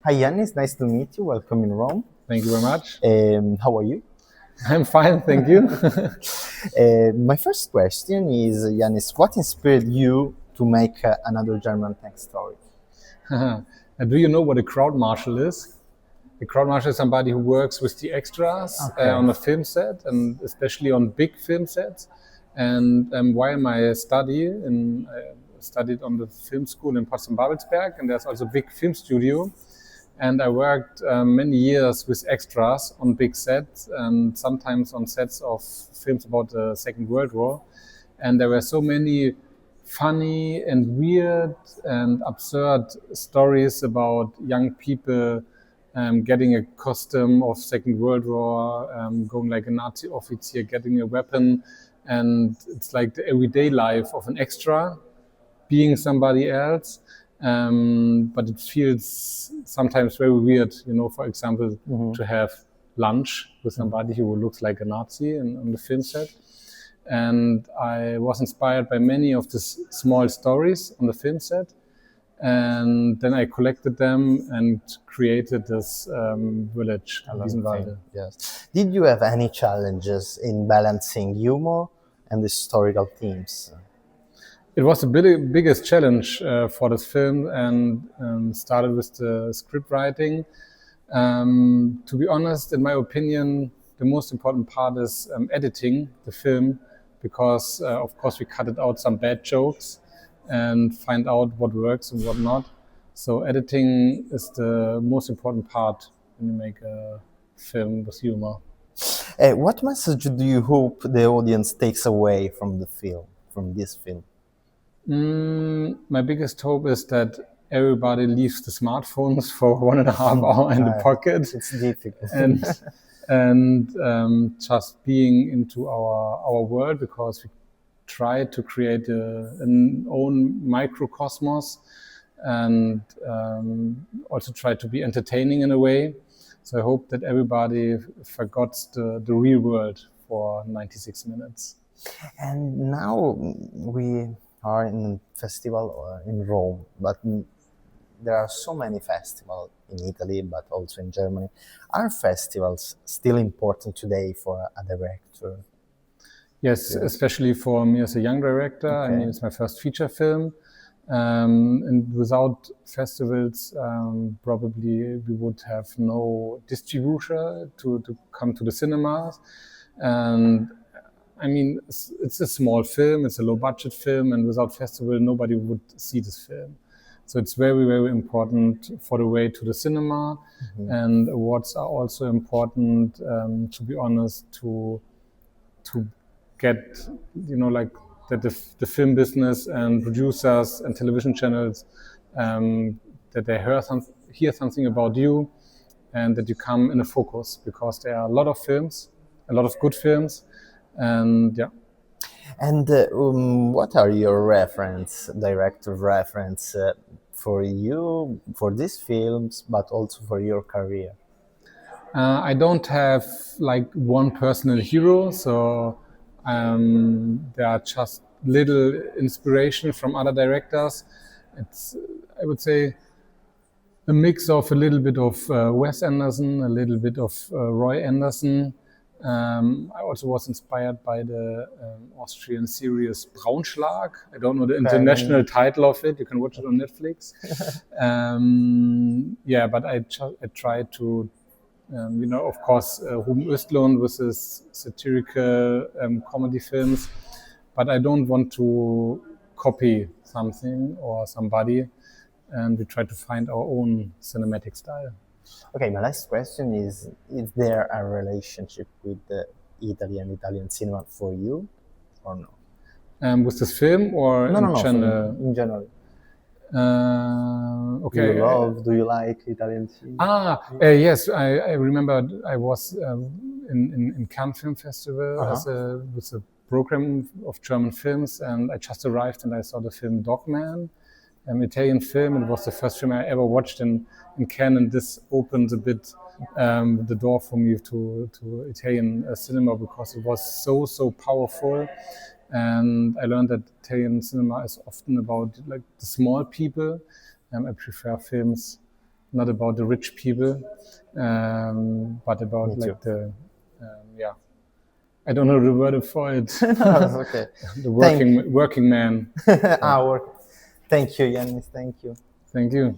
Hi, Jannis. Nice to meet you. Welcome in Rome. Thank you very much. How are you? I'm fine, thank you. My first question is, Jannis, what inspired you to make another German tech story? Do you know what a crowd marshal is? A crowd marshal is somebody who works with the extras Okay. on a film set, and especially on big film sets. And while my I studied on the film school in Potsdam-Babelsberg, and there's also a big film studio. And I worked many years with extras on big sets, and sometimes on sets of films about the Second World War. And there were so many funny and weird and absurd stories about young people getting a costume of Second World War, going like a Nazi officer, getting a weapon. And it's like the everyday life of an extra being somebody else. But it feels sometimes very weird, for example, to have lunch with somebody who looks like a Nazi on the film set. And I was inspired by many of these small stories on the film set. And then I collected them and created this village, Wiesenwalde. Yes. Did you have any challenges in balancing humor and historical themes? It was the biggest challenge for this film, and started with the script writing. To be honest, in my opinion, the most important part is editing the film, because of course we cut out some bad jokes and find out what works and what not. So editing is the most important part when you make a film with humor. What message do you hope the audience takes away from this film? My biggest hope is that everybody leaves the smartphones for 1.5 hours in the pocket. It's difficult. and just being into our world, because we try to create an own microcosmos, and also try to be entertaining in a way. So I hope that everybody forgets the real world for 96 minutes. And now we are in a festival in Rome, but there are so many festivals in Italy, but also in Germany. Are festivals still important today for a director? Yes, especially for me as a young director. Okay. I mean, it's my first feature film. And without festivals, probably we would have no distribution to come to the cinemas. And I mean, it's a small film, it's a low budget film, and without festival, nobody would see this film. So it's very, very important for the way to the cinema. And awards are also important, to be honest, to get, like that the film business and producers and television channels, that they hear something about you, and that you come in a focus, because there are a lot of films, a lot of good films. And yeah. And what are your director reference for you, for these films, but also for your career? I don't have like one personal hero, so there are just little inspiration from other directors. It's, I would say, a mix of a little bit of Wes Anderson, a little bit of Roy Anderson. I also was inspired by the Austrian series Braunschlag. I don't know the international title of it. You can watch it on Netflix. Yeah, but I try to, of course, Ruben Östlund with his satirical comedy films. But I don't want to copy something or somebody, and we try to find our own cinematic style. Okay, my last question is there a relationship with the Italian cinema for you, or no? With this film, or No, in general? in general. Okay. Do you like Italian cinema? Yes, I remember I was in Cannes Film Festival with a program of German films, and I just arrived and I saw the film Dogman, an Italian film. It was the first film I ever watched in Cannes, and this opened a bit the door for me to Italian cinema, because it was so powerful. And I learned that Italian cinema is often about like the small people. I prefer films not about the rich people, but about Me like too. yeah. I don't know the word for it. That's okay. The working man. Our. Thank you, Yannis. Thank you. Thank you.